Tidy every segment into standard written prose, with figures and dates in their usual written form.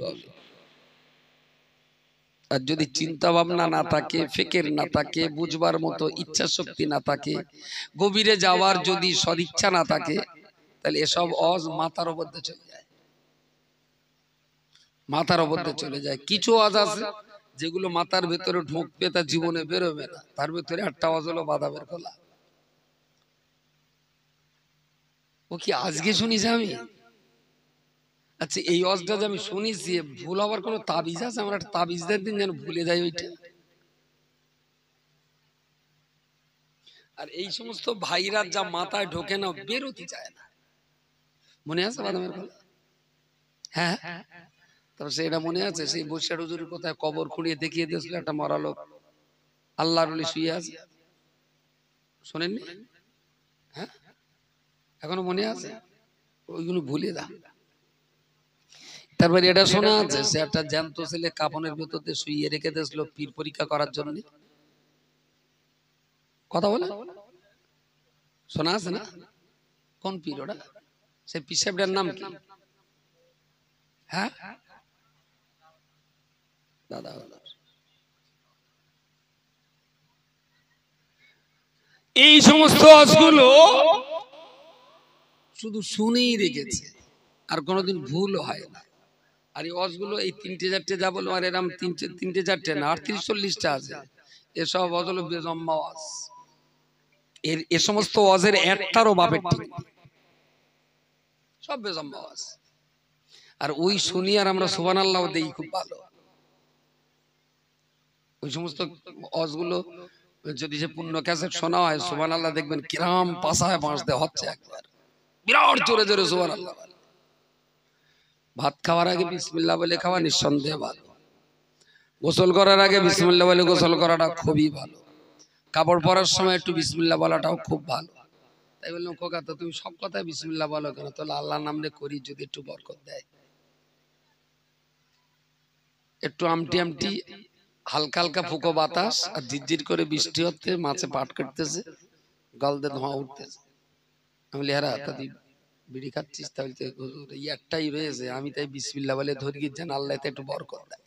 হবে। আর যদি চিন্তা ভাবনা না থাকে, ফিকির না থাকে, বুঝবার মতো ইচ্ছা শক্তি না থাকে, গভীরে যাওয়ার যদি সদিচ্ছা না থাকে, তাহলে এসব অজ মাথার মধ্যে চলে যায়, মাথার মধ্যে চলে যায়। কিছু অজ আছে যেগুলো মাথার ভেতরে ঢুকবে, তার জীবনে বেরোবে না। তার ভেতরে একটা অজ হলো বাদামের খোলা। ও কি আজকে শুনিস আমি? আচ্ছা, এই অজটা যে আমি শুনিছি, ভুল হবার কোনো তাবিজ আছে? আমরা একটা তাবিজ দেন দিন যেন ভুলে যাই ওইটা। আর এই সমস্ত ভাইরা যা মাথায় ঢোকে না, বেরোতে চায় না। মনে আছে বাদামের খোলা? হ্যাঁ, তবে সেটা মনে আছে? সেই বৈশাখ হুজুরের কোথায় কবর খুঁড়িয়ে দেখিয়ে দিয়েছিল একটা মরা লোক, আল্লাহর ওলি শুয়ে আছে, শোনেননি? হ্যাঁ, এখনো মনে আছে? ওইগুলো ভুলে যা। তারপরে এটা শোনা আছে, সে একটা জ্যান্ত ছেলে কাফনের ভেতর দিয়ে শুইয়ে রেখে দিয়েছিল পীর পরীক্ষা করার জন্য। কথা বলে শোনা আছে না? কোন পীর ওটা? সেই পীর সাহেবটার নাম কি? হ্যাঁ, দাদা। এই সমস্ত অজগুলো শুধু শুনেই রেখেছে, আর কোনোদিন ভুল হয় না। আর এই অজগুলো এই 3টে 4টে যা বলবো, আর এরকম 3টে 4টে না, 38-40টা আছে। এসব অজ হলো বেজম্মা ওয়াজ। এ সমস্ত ওয়াজের একটারও বাপের ঠিক নেই, সব বেজম্মা ওয়াজ। আর ওই শুনি আর আমরা সুবহানাল্লাহ দেই খুব ভালো। ওই সমস্ত অজগুলো যদি সে পূর্ণ ক্যাসেট শোনা হয়, সুবহানাল্লাহ দেখবেন কিরাম পাশায় বাঁচতে হচ্ছে একবার, বিরাট জোরে জোরে সুবহানাল্লাহ। ভাত খাওয়ার আগে বিসমিল্লাহ বলে খাওয়া নিঃসন্দেহে ভালো। গোসল করার আগে বিসমিল্লাহ বলে গোসল করাটা খুবই ভালো। কাপড় পরার সময় একটু বিসমিল্লাহ বলাটাও খুব ভালো। তাই বললাম, খোকা তো তুমি সব কথায় বিসমিল্লাহ বলো কেন? তাহলে আল্লাহর নাম নিয়ে করি, যদি একটু বরকত দেয়। একটু আমটি আমটি হালকা হালকা ফুকো বাতাস আর ঝিরঝির করে বৃষ্টি হচ্ছে, মাছে পাট কাটতেছে, গলদে ধোঁয়া উঠতেছে। আমি বলি, হ্যাঁ দাদি বিড়ি খাচ্ছিস? তাহলে একটাই রয়েছে, আমি তাই বিসমিল্লাহ বলে ধরি, যেন আল্লাহ একটু বরকত দেয়।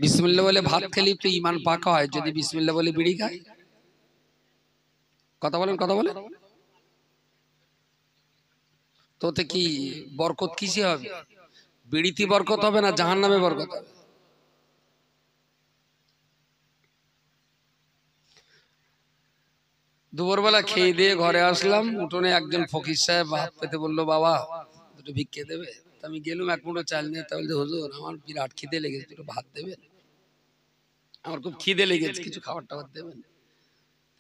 বিসমিল্লাহ বলে ভাত খেলে তো ইমান পাকা হয়, যদি বিসমিল্লাহ বলে বিড়ি খায়। কথা বলেন, কথা বলেন। তোতে কি বরকত কিসে হবে? বিড়িতে বরকত হবে না জাহান্নামে বরকত হবে? দুপুরবেলা খেয়ে দিয়ে ঘরে আসলাম, উঠোনে একজন ফকির সাহেব হাত পেতে বললো, বাবা দুটো ভিক্ষে দেবে? আমি গেলুম এক মুঠো চাল নিয়ে। তাহলে, হুজুর আমার বিরাট খিদে লেগেছে, দুটো ভাত দেবেন? আমার খুব খিদে লেগেছে, কিছু খাবার টাবার দেবেন?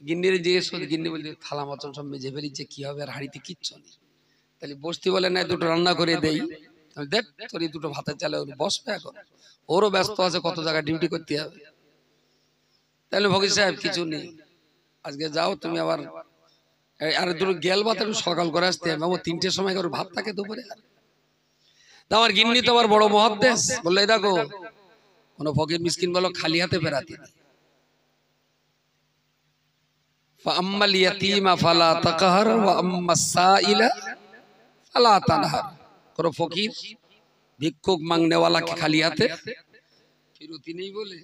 গিন্নিরে জিজ্ঞেস করি, গিন্নি বলছে থালা মতন সব মেজে ফেলিছে, কি হবে, আর হাঁড়িতে কিচ্ছু নেই। তাহলে বসতি বলে না, দুটো রান্না করে দেই। দেখ তোর এই দুটো ভাতের চালে বসবে এখন, ওরও ব্যস্ত আছে, কত জায়গায় ডিউটি করতে হবে। তাহলে ফকির সাহেব কিছু নেই, আজকে যাও তুমি, আবার আর দুটো গেল ভাত একটু সকাল করে আসতে হবে। 3টের সময় করে ভাত থাকে দুপুরে। আমার গিন্নি তো আবার বড় মহাদ্দেশ, বললো এই দেখো, কোন ফকির মিসকিন বলো খালি হাতে ফেরাতে নেই। ফাআম্মাল ইয়াতীমা ফালা তাকহার ওয়া আম্মাস সাইলা ফালা তানহার। কোন ফকির ভিক্ষুক মাংনেওয়ালাকে খালি হাতে ফিরতি নেই বলে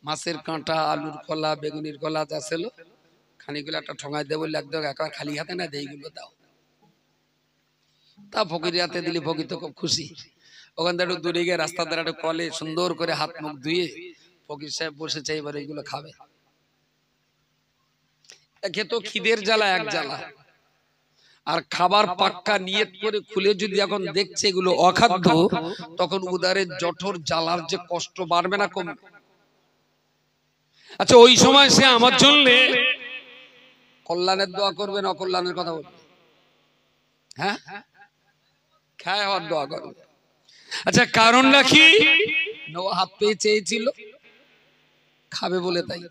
মাছের কাঁটা, আলুর খোলা, বেগুনির খোলা যা ছিল খানিকগুলো একটা ঠোঙায় দেবো, একদম একেবারে খালি হাতে না, এইগুলো দাও। তা ফকির হাতে দিলে ফকির তো খুব খুশি। ওখান থেকে একটু দূরে গিয়ে রাস্তার ধারে একটা কলে সুন্দর করে হাত মুখ ধুয়ে ফকির সাহেব বসেছে, এবার এইগুলো খাবে। একে তো খিদের জ্বালা এক জ্বালা, আর খাবার পাক্কা নিয়ত করে খুলে যদি এখন দেখছে এগুলো অখাদ্য, তখন উদারের জঠর জ্বালার যে কষ্ট বাড়বে না কমবে? আচ্ছা, ওই সময় সে আমার জন্য কল্যাণের দোয়া করবে না অকল্যাণের কথা বলবে? হ্যাঁ, খায় হওয়ার দোয়া করবে। আচ্ছা, কারণটা কি? নোয়া হাত পেয়ে চেয়েছিল, খাবে বলে তাই।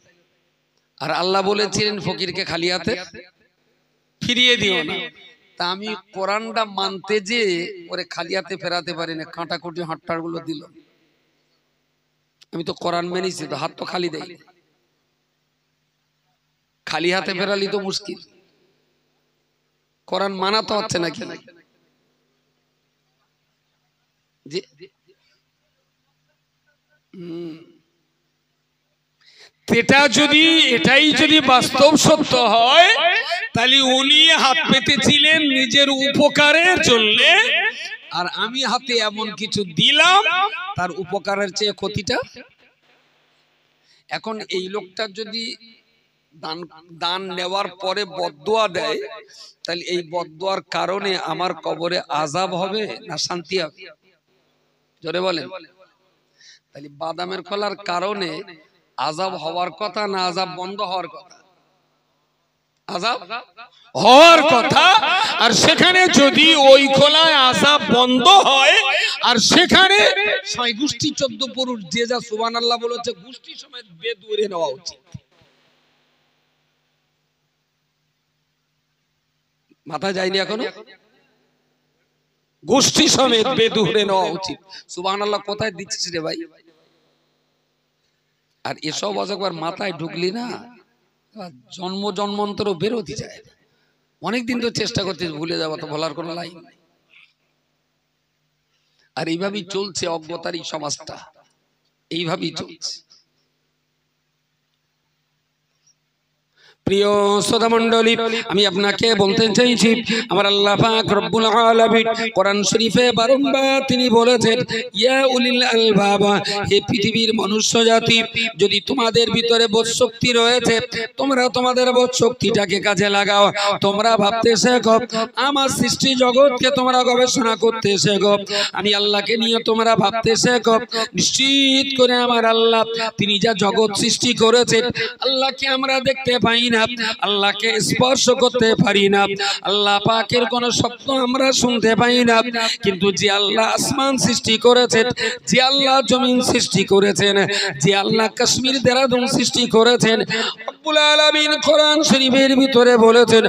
আর আল্লাহ বলেছিলেন ফকিরকে খালি হাতে ফিরিয়ে দিও না। তা আমি কোরআনটা মানতে যে ওরে খালি হাতে ফেরাতে পারি না, কাঁটাকুটি হাট্টার গুলো দিল। আমি তো কোরআন মেনেছি, তো হাত তো খালি দেই, খালি হাতে ফেরালি তো মুশকিল। কোরআন মানা তো হচ্ছে নাকি? যে এটাই যদি বাস্তব সত্য হয়, তাহলে উনি হাত পেতেছিলেন নিজের উপকারের জন্য, আর আমি হাতে এমন কিছু দিলাম তার উপকারের চেয়ে ক্ষতিটা। এখন এই লোকটা যদি দান নেওয়ার পরে বদদোয়া দেয়, তাহলে এই বদদোয়ার কারণে আমার কবরে আযাব হবে না শান্তি হবে? জোরে বলেন। তাহলে বাদামের খোলার কারণে আযাব হওয়ার কথা না আযাব বন্ধ হওয়ার কথা? আযাব হওয়ার কথা। আর সেখানে যদি ওই খোলায় আযাব বন্ধ হয়, আর সেখানে 6 গোষ্ঠী 14 পুরুষ যে যা সুবহানাল্লাহ বলেছে গোষ্ঠী সমেত বেদ উড়ে নেওয়া উচিত। মাথা যায়নি এখনো? গোষ্ঠী সমেত বেদ উড়ে নেওয়া উচিত। সুবহানাল্লাহ কোথায় দিচ্ছিস রে ভাই? আর এসব একবার মাথায় ঢুকলি না, জন্ম জন্মান্তর বেরোতে যায়। অনেকদিন তো চেষ্টা করছিস ভুলে যাওয়া, তো বলার কোনো লাইন নেই। আর এইভাবেই চলছে অজ্ঞতার এই সমাজটা, এইভাবেই চলছে। প্রিয় শ্রোতা মণ্ডলী, আমি আপনাকে বলতে চাইছি, আমার আল্লাহ পাক রব্বুল আলামিন কোরআন শরীফে বারংবার তিনি বলেছেন, ইয়া উলিল আলবাব, হে পৃথিবীর মনুষ্য জাতি, যদি তোমাদের ভিতরে বোধ শক্তি রয়েছে, তোমরা তোমাদের বোধ শক্তিটাকে কাজে লাগাও। তোমরা ভাবতে শেখো, আমার সৃষ্টি জগৎকে তোমরা গবেষণা করতে শেখো, আমি আল্লাহকে নিয়ে তোমরা ভাবতে শেখো। নিশ্চিত করে আমার আল্লাহ তিনি যা জগৎ সৃষ্টি করেছেন, আল্লাহকে আমরা দেখতে পাই না, আল্লাহকে স্পর্শ করতে পারি না, আল্লাহ পাকের কোন শব্দ আমরা শুনতে পাই না, কিন্তু যে আল্লাহ আসমান সৃষ্টি করেছেন, যে আল্লাহ জমিন সৃষ্টি করেছেন, যে আল্লাহ কাশ্মীর দেরাদুন সৃষ্টি করেছেন, রব্বুল আলামিন কোরআন শরীফের ভিতরে বলেছেন,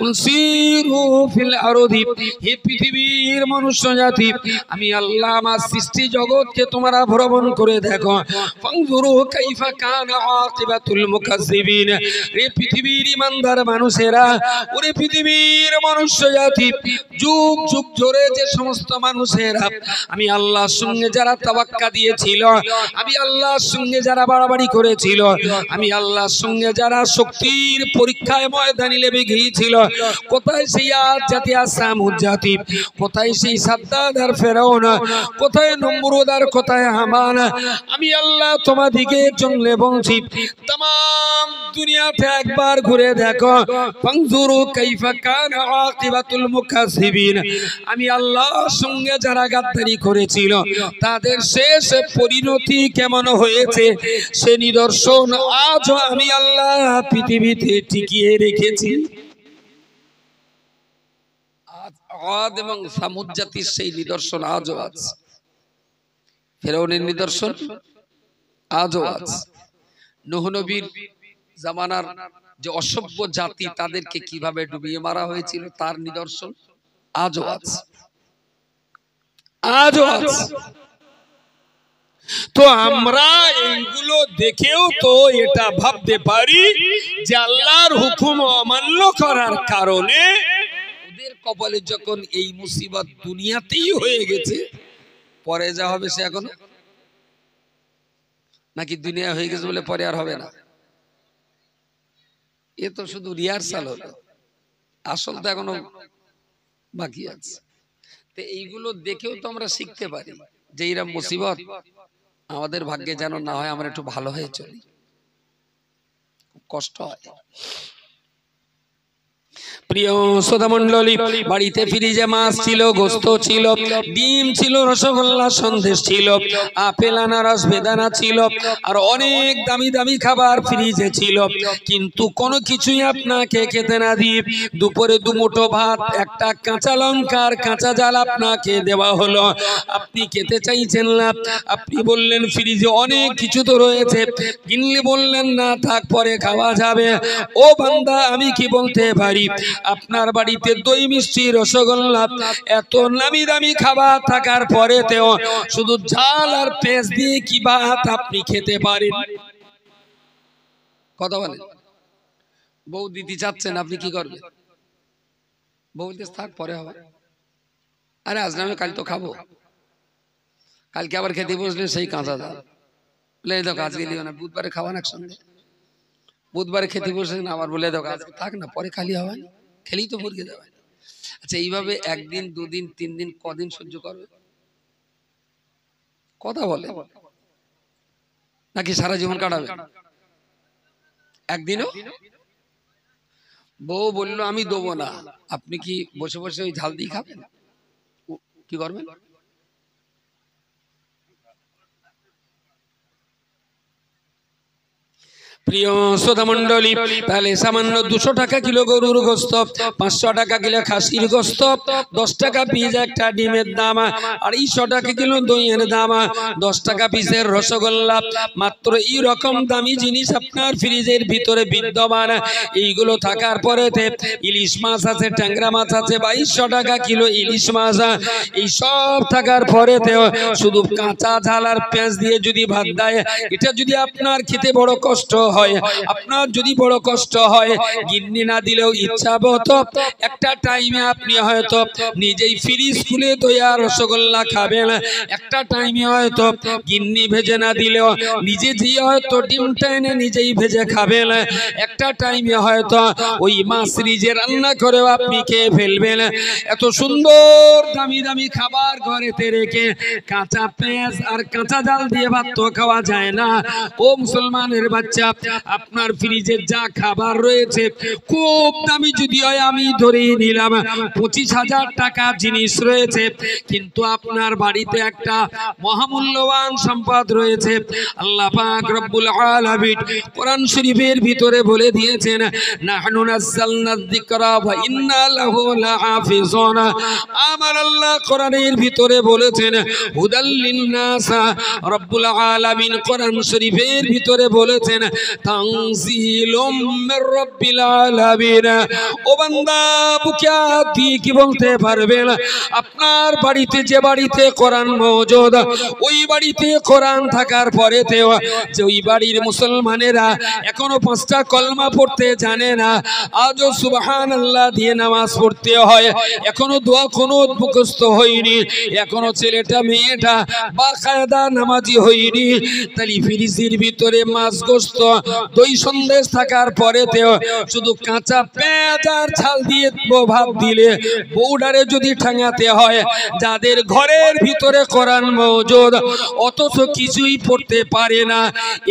উনসিরু ফিল আরদি, হে পৃথিবীর মনুষ্য জাতি, আমি আল্লাহ আমার সৃষ্টি জগৎকে তোমরা ভ্রমণ করে দেখো। ফানজুরু কাইফা কানা আকিবাতুল মুকাজ্জিবিন, রে পৃথিবীর ইমানদার মানুষেরা, ওরে পৃথিবীর মনুষ্য জাতি, যুগ যুগ ধরে যে সমস্ত মানুষেরা আমি আল্লাহর সঙ্গে যারা তাওয়াক্কা দিয়েছিল, আমি আল্লাহর সঙ্গে যারা বাড়াবাড়ি করেছিল, আমি আল্লাহর সঙ্গে যারা শক্তির পরীক্ষায় ময়দানে লেগে গিয়েছিল, কোথায় সেই আদ জাতি আর সামুদ জাতি, কোথায় সেই সাদ্দাদ আর ফেরাউন, কোথায় নমরুদ আর কোথায় হামান, আমি আল্লাহ তোমাদিকে জন্য বলছি, तमाम দুনিয়াতে একবার ঘুরে দেখো, ফানজুরু কাইফা কানা আকিবাতুল মুকাজ্জিবিন, আমি আল্লাহর সঙ্গে যারা গাদ্দারি করেছিল তাদের শেষ পরিণতি কেমন হয়েছে, সে নিদর্শন আজ আমি আল্লাহ পৃথিবীতে টিকিয়ে রেখেছি। আদ এবং সামুদ জাতির সেই নিদর্শন আজও আছে, ফেরাউনের নিদর্শন আজও আছে, নূহ নবীর জামানার যে অসভ্য জাতি তাদেরকে কিভাবে ডুবিয়ে মারা হয়েছিল তার নিদর্শন আজও আছে, আজও আছে। তো আমরা এইগুলো দেখেও তো এটা ভাবতে পারি যে আল্লাহর হুকুম অমান্য করার কারণে ওদের কপালে যখন এই মুসিবত দুনিয়াতেই হয়ে গেছে, পরে যা হবে সে এখন নাকি দুনিয়া হয়ে গেছে বলে পরে আর হবে না? এ তো শুধু রিহার্সাল হলো, আসল তো এখনো বাকি আছে। তো এইগুলো দেখেও তো আমরা শিখতে পারি যে এরকম মুসিবত আমাদের ভাগ্যে যেন না হয়, আমরা একটু ভালো হয়ে চলি, খুব কষ্ট হয়। প্রিয় শ্রোতা মণ্ডলী, বাড়িতে ফ্রিজে মাছ ছিল, গোস্ত ছিল, ডিম ছিল, রসগোল্লা সন্দেশ ছিল, আপেল আনারস বেদানা ছিল, আর অনেক দামি দামি খাবার ফ্রিজে ছিল, কিন্তু কোনো কিছুই আপনাকে খেতে না দিয়ে দুপুরে দুমুঠো ভাত, একটা কাঁচা লঙ্কার কাঁচা জাল আপনাকে দেওয়া হলো। আপনি খেতে চাইছেন না, আপনি বললেন ফ্রিজে অনেক কিছু তো রয়েছে, কিনলে বললেন না থাক পরে খাওয়া যাবে। ও বান্দা, আমি কি বলতে পারি, আপনার বাড়িতে দই মিষ্টি রসগোল্লা এত নামি দামি খাবার থাকার পরেতেও শুধু ঝাল আর পেঁয়াজ দিয়ে কি ভাত আপনি খেতে পারেন? কথা বলেন। বউ দিতে চাচ্ছেন, আপনি কি করবেন? বউ দিতে থাক পরে হবে, আরে আজ না কাল তো খাবো, কালকে আবার খেতে বসলে সেই কাঁচা জাল, বলে দেখো আজকে দিও না, বুধবারে খাওয়ান একসঙ্গে। বুধবারে খেতে বসে না, আবার বলে দেখো আজকে থাক না, পরে খালি হবে না, খেলেই তো ভরকে যাবে। আচ্ছা এইভাবে একদিন, দুদিন, 3 দিন, কদিন সহ্য করবে? কথা বলে নাকি সারা জীবন কাটাবে? একদিনও? বউ বললো আমি দেবো না, আপনি কি বসে বসে ওই ঝাল দিয়ে খাবেন? কি করবেন? প্রিয় শ্রোতা মন্ডলী, তাহলে সামান্য 200 টাকা কিলো গরুর গোস্ত, 500 টাকা কিলো খাসির গোস্ত, 10 টাকা পিস একটা ডিমের দাম, 250 টাকা কিলো দইয়ের দাম, 10 টাকা পিসের রসগোল্লা, মাত্র এই রকম দামি জিনিস আপনার ফ্রিজের ভিতরে বিদ্যমান। এইগুলো থাকার পরেতে ইলিশ মাছ আছে, ট্যাংরা মাছ আছে, 2200 টাকা কিলো ইলিশ মাছ। এই সব থাকার পরেতেও শুধু কাঁচা ঝাল আর পেঁয়াজ দিয়ে যদি ভাত দেয়, এটা যদি আপনার খেতে বড় কষ্ট হয়, আপনার যদি বড় কষ্ট হয়, গিন্নি না দিলেও ইচ্ছামতো একটা টাইমে আপনি হয়তো নিজেই ফ্রিজ খুলে দইয়া রসগোল্লা খাবেন। একটা টাইমে হয়তো গিন্নি ভেজে না দিলেও নিজে দিয়ে হয়তো ডিমটা এনে নিজেই ভেজে খাবেন। একটা টাইমে হয়তো ওই মাছ ফ্রিজে রান্না করেও আপনি খেয়ে ফেলবেন। এত সুন্দর দামি দামি খাবার ঘরেতে রেখে কাঁচা পেঁয়াজ আর কাঁচা জাল দিয়ে ভাত তো খাওয়া যায় না। ও মুসলমানের বাচ্চা, আপনার ফ্রিজে যা খাবার রয়েছে খুব দামি যদি হয়, আমি ধরে নিলাম 25,000 টাকা জিনিস রয়েছে, কিন্তু আপনার বাড়িতে একটা মহামূল্যবান সম্পদ রয়েছে। আল্লাহ পাক রব্বুল আলামিন কোরআন শরীফের ভিতরে বলে দিয়েছেন, নাহনু নাযালনায যিকরা ওয়া ইন্না লাহু লাহাফিজুন। আমার আল্লাহ কোরআনের ভিতরে বলেছেন হুদাল লিন-নাস। রব্বুল আলামিন কোরআন শরীফের ভিতরে বলেছেন তানজিলুম মির রাব্বিল আলামিন। ও বান্দা, বুকে দিয়ে কি বলতে পারবেন? আপনার বাড়িতে যে বাড়িতে কোরআন মওজুদ, ওই বাড়িতে কোরআন থাকার পরেতেও যে ওই বাড়ির মুসলমানেরা এখনো 5টা কলমা পড়তে জানে না, আজও সুবহানাল্লাহ দিয়ে নামাজ পড়তে হয়, এখনো দোয়া কোনো মুখস্থ হয়নি, এখনো ছেলেটা মেয়েটা বাকায়দা নামাজি হয়নি। তাই ফ্রিজের ভিতরে মাছ, গোস্ত, দই, সন্দেশ থাকার পরেতেও শুধু কাঁচা পেঁয়াজ আর ঝাল দিয়ে ভাত দিলে বউডারে যদি ঠাঙাতে হয়, যাদের ঘরের ভিতরে কোরআন মওজুদ অথচ কিছুই পড়তে পারে না,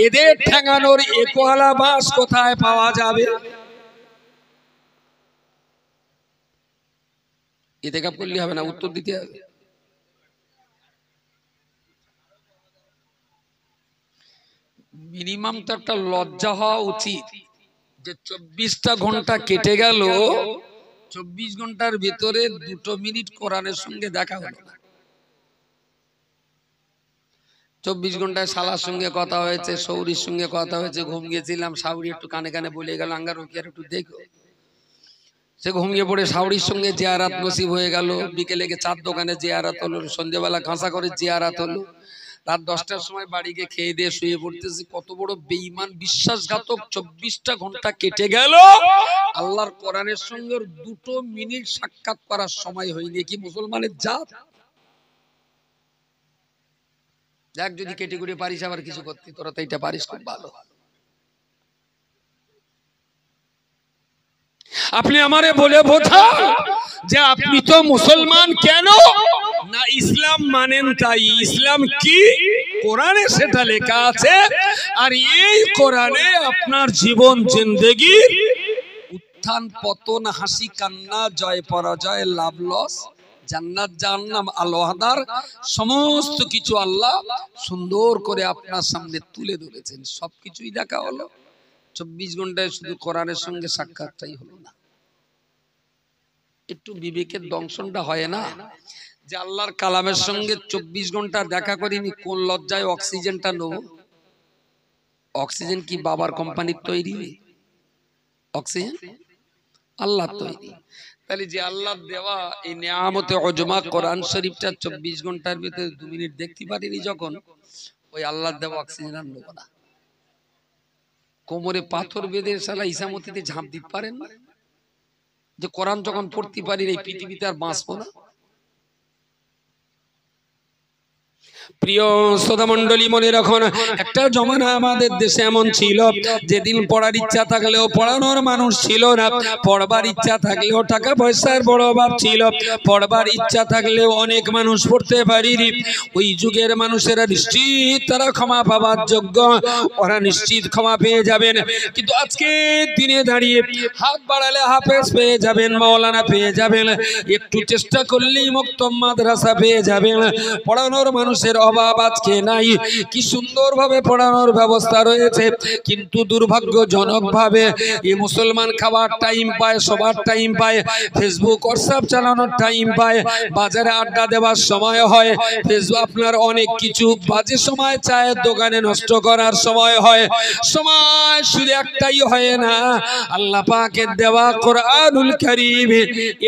এদের ঠাঙানোর একওয়ালা বাস কোথায় পাওয়া যাবে? ইতিকাফ করলে হবে না, উত্তর দিতে হবে। মিনিমাম তো একটা লজ্জা হওয়া উচিত যে 24টা ঘন্টা কেটে গেল, 24 ঘন্টার ভিতরে 2 মিনিট কোরআনের সঙ্গে দেখা হলো না। 24 ঘন্টায় শালার সঙ্গে কথা হয়েছে, সৌরির সঙ্গে কথা হয়েছে, ঘুম গেছিলাম, শাউরি একটু কানে কানে বলে গেল আঙ্গার ওকে একটু দেখো, সে ঘুমিয়ে পড়ে শাউরির সঙ্গে জিয়ারাত নসিব হয়ে গেল। বিকেলে গিয়ে চার দোকানে জিয়ারাত হলো, সন্ধ্যেবেলা ঘাসা করে জিয়ারাত হলো, রাত 10টার সময় বাড়ি গিয়ে খেয়ে দিয়ে শুয়ে পড়তেছি। কত বড় বেঈমান, বিশ্বাসঘাতক! 24টা ঘন্টা কেটে গেল, আল্লাহর কোরআনের সঙ্গে 2 মিনিট সাক্ষাৎ করার সময় হয়নি। কি মুসলমানের জাত! দেখ, যদি কেটে কুটে পারিস আবার কিছু করতে, তোরা তো এটা পারিস, খুব ভালো। আপনি আমারে বলে বোঝান যে আপনি তো মুসলমান কেন না? ইসলাম মানেন তাই। ইসলাম কি? কোরআনে সেটা লেখা আছে, আর এই কোরআনে আপনার জীবন জিন্দেগি, উত্থান পতন, হাসি কান্না, জয় পরাজয়, লাভ লস, জান্নাত জাহান্নাম, আল-ওয়াহদার সমস্ত কিছু আল্লাহ সুন্দর করে আপনার সামনে তুলে ধরেছেন। সবকিছুই দেখা হলো, 24 ঘন্টায় শুধু কোরআনের সঙ্গে সাক্ষাৎটাই হলো না। একটু বিবেকের দংশনটা হয় না যে আল্লাহর কালামের সঙ্গে 24 ঘন্টা দেখা করিনি, কোন লজ্জায় অক্সিজেনটা নেব? অক্সিজেন কি বাবার কোম্পানির তৈরি? অক্সিজেন আল্লাহ তৈরি। তাহলে যে আল্লাহ দেওয়া এই নিয়ামতে অজমা কোরআন শরীফটা 24 ঘন্টার ভিতরে 2 মিনিট দেখতে পারিনি যখন, ওই আল্লাহ দেওয়া অক্সিজেন আর নেব না। কোমরে পাথর বেঁধে সালা ইসামতিতে ঝাঁপ দিতে পারেন না যে কোরআন যখন পড়তে পারি এই পৃথিবীতে আর বাঁচবো না? প্রিয় শ্রোতা মণ্ডলী, মনে রাখুন একটা জমানা আমাদের দেশে এমন ছিল যেদিন পড়ার ইচ্ছা থাকলেও পড়ানোর মানুষ ছিল না, পড়বার ইচ্ছা থাকলেও টাকা পয়সার বড় অভাব ছিল, পড়বার ইচ্ছা থাকলেও অনেক মানুষ পড়তে পারিনি। ওই যুগের মানুষেরা নিশ্চিত তারা ক্ষমা পাবার যোগ্য, ওরা নিশ্চিত ক্ষমা পেয়ে যাবেন। কিন্তু আজকে দিনে দাঁড়িয়ে হাত বাড়ালে হাফেজ পেয়ে যাবেন, মাওলানা পেয়ে যাবেন, একটু চেষ্টা করলেই মুক্তম মাদ্রাসা পেয়ে যাবেন। পড়ানোর মানুষের অভাব আজকে নাই, কি সুন্দরভাবে পড়ানোর ব্যবস্থা রয়েছে। কিন্তু দুর্ভাগ্যজনকভাবে এই মুসলমান খাবার টাইম পায়, সবার টাইম পায়, ফেসবুক হোয়াটসঅ্যাপ চালানোর টাইম পায়, বাজারে আড্ডা দেওয়ার সময় হয়, ফেসবুক আপনার অনেক কিছু বাজে সময়, চায়ের দোকানে নষ্ট করার সময় হয়, সময় শুধু একটাই হয় না, আল্লাহ পাকের দেওয়া কোরআনুল কারীম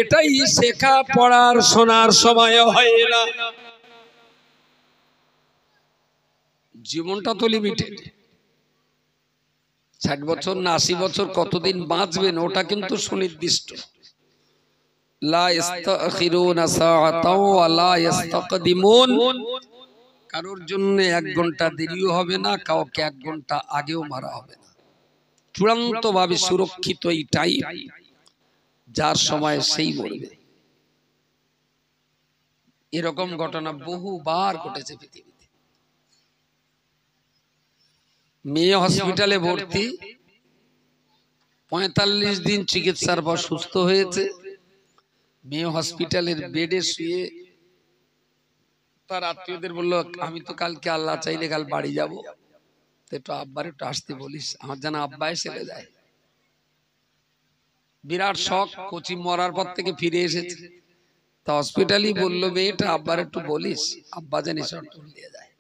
এটাই শেখা পড়ার শোনার সময় হয় না। জীবনটা তো লিমিটেড, 60 বছর না 80 বছর কতদিন বাঁচবেন ওটা কিন্তু সুনির্দিষ্ট। লা ইস্তাখিরুনা সাআতাও ওয়া লা ইস্তাকদিমুন, কারোর জন্য 1 ঘন্টা দেরিও হবে না, কাউকে 1 ঘন্টা আগেও মারা হবে না। চূড়ান্তভাবে সুরক্ষিত এই টাইম, যার সময় সেই মরবে। এরকম ঘটনা বহুবার ঘটেছে পৃথিবীতে। মেয়ে হসপিটালে ভর্তি, 45 দিন চিকিৎসার পর সুস্থ হয়েছে। মেয়ে হসপিটালের বেডে শুয়ে তার আত্মীয়দের বলল, আমি তো কালকে আল্লাহ চাইলে কাল বাড়ি যাব, তো একটু আব্বার একটু আসতে বলিস, আমার যেন আব্বা এসে যায়। বিরাট শখ, কোচি মরার পর থেকে ফিরে এসেছে। তা হসপিটালই বললো, মেয়েটা আব্বার একটু বলিস, আব্বা যেন শর্ট দিয়ে যায়,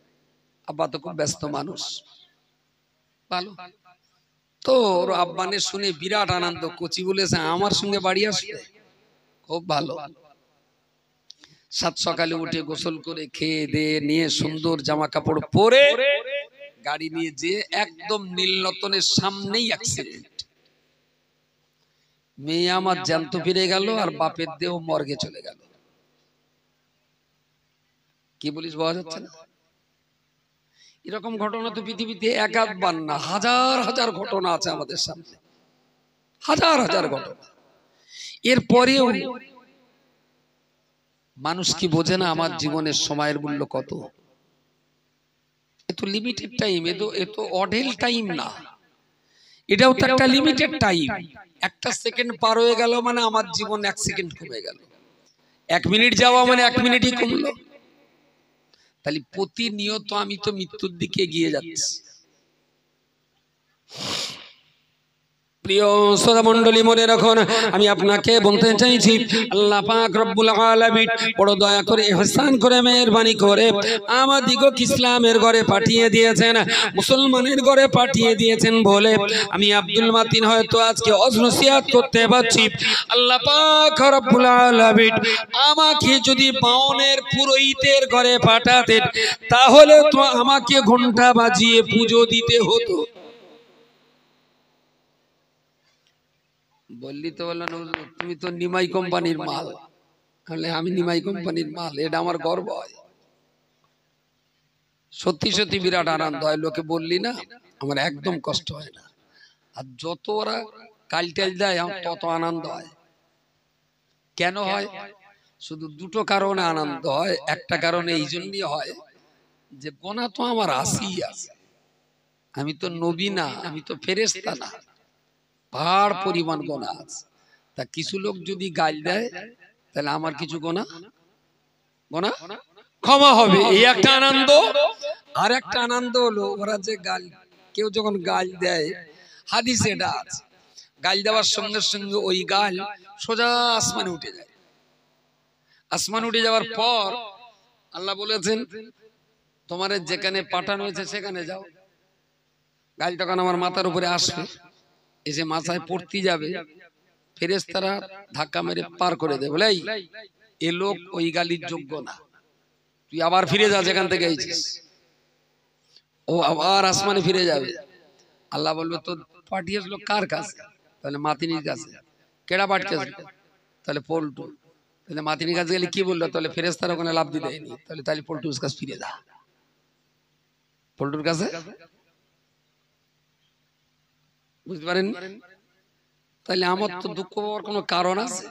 আব্বা তো খুব ব্যস্ত মানুষ। ভালো তো ওর আব্বানে শুনে বিরাট আনন্দ, কোচি বলেছে আমার সঙ্গে বাড়ি আসবে, খুব ভালো। 7 সকালে উঠে গোসল করে খেয়ে দিয়ে নিয়ে সুন্দর জামা কাপড় পরে গাড়ি নিয়ে যে একদম নীলনতনের সামনেই অ্যাক্সিডেন্ট। মেয়ে আমার জ্যান্ত ফিরে গেল আর বাপের দেহ মর্গে চলে গেল। কি বলিস, বোঝা যাচ্ছে না? এরকম ঘটনা তো পৃথিবীতে এক আধবার না, হাজার হাজার ঘটনা আছে আমাদের সামনে, হাজার হাজার ঘটনা। এরপরেও মানুষ কি বোঝে না আমার জীবনের সময়ের মূল্য কত? এ তো লিমিটেড টাইম, এ তো অঢেল টাইম না, এটাও তো একটা লিমিটেড টাইম। একটা সেকেন্ড পার হয়ে গেল মানে আমার জীবন 1 সেকেন্ড কমে গেল, 1 মিনিট যাওয়া মানে 1 মিনিটই কমলো। তাহলে প্রতিনিয়ত আমি তো মৃত্যুর দিকে এগিয়ে যাচ্ছি। প্রিয় শ্রোতা মণ্ডলী, মনে রাখুন আমি আপনাকে বলতে চাইছি, আল্লাহ পাক রব্বুল আলামিন বড় দয়া করে, ইহসান করে, মেহেরবানি করে আমাদিগকে ইসলামের ঘরে পাঠিয়ে দিয়েছেন, মুসলমানের ঘরে পাঠিয়ে দিয়েছেন বলে আমি আব্দুল মাতিন হয়তো আজকে ওয়াজ নসিহত করতে পারছি। আল্লাহ পাক রব্বুল আলামিন আমাকে যদি বাউনের পুরোহিতের ঘরে পাঠাতেন তাহলে তো আমাকে ঘন্টা বাজিয়ে পুজো দিতে হতো। বললি তো বললো, তুমি তো নিমাই কোম্পানির মাল। আমি নিমাই কোম্পানির মাল, এটা আমার গর্ব হয়। সত্যি সত্যি বিরাট আনন্দ হয়, লোকে বললি না আমার একদম কষ্ট হয় না। আর যত ওরা কালটাল দেয় আমার তত আনন্দ হয়। কেন হয়? শুধু 2টো কারণে আনন্দ হয়। একটা কারণে এই জন্যই হয় যে গোনা তো আমার আসেই আছে, আমি তো নবী না, আমি তো ফেরেশতা না, পাহাড় পরিমাণ গোনা আছে। তা কিছু লোক যদি গাল দেয় তাহলে আমার কিছু গোনা ক্ষমা হবে, এই একটা আনন্দ। আর একটা আনন্দ হলো ওরা যে গাল, কেউ যখন গাল দেয়, হাদিসে এটা আছে, গাল দেওয়ার সঙ্গে সঙ্গে ওই গাল সোজা আসমানে উঠে যায়। আসমান উঠে যাওয়ার পর আল্লাহ বলেছেন, তোমার যেখানে পাঠানো হয়েছে সেখানে যাও। গাল তখন আমার মাথার উপরে আসবে, এসে মাথায় পড়তে যাবে, ফেরেশতারা ধাক্কা মেরে পার করে দেবে, বলে এ লোক ওই গালির যোগ্য না, তুই আবার ফিরে যা যেখান থেকে এসেছিস। ও আবার আসমানে ফিরে যাবে। আল্লাহ বলবে, তো পাঠিয়েছিল কার কাছে? তাহলে মাতিনির কাছে। কেডা পাঠিয়েছিল? তাহলে পল্টু। তাহলে মাতিনির কাছে গেলে কি বললো? তাহলে ফেরেশতারা ওখানে লাভ দিতে দেয়নি, তাহলে পল্টুর কাছে ফিরে যা। পল্টুর কাছে, বুঝতে পারেন? তাহলে আমার তো দুঃখ পাওয়ার কোনো কারণ আছে?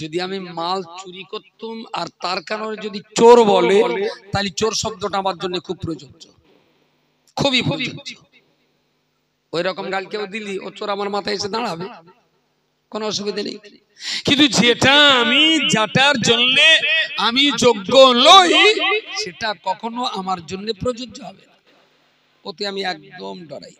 যদি আমি মাল চুরি করতাম আর তার কারণে যদি চোর বলে, তাহলে চোর শব্দটা আমার জন্য খুব প্রযোজ্য, খুবই প্রযোজ্য। ওই রকম গাল কেউ দিলি ও চোর আমার মাথায় এসে দাঁড়াবে, কোনো অসুবিধা নেই। কিন্তু যেটা আমি যাটার জন্য আমি যোগ্য নই, সেটা কখনো আমার জন্য প্রযোজ্য হবে না, ওতে আমি একদম ডরাই।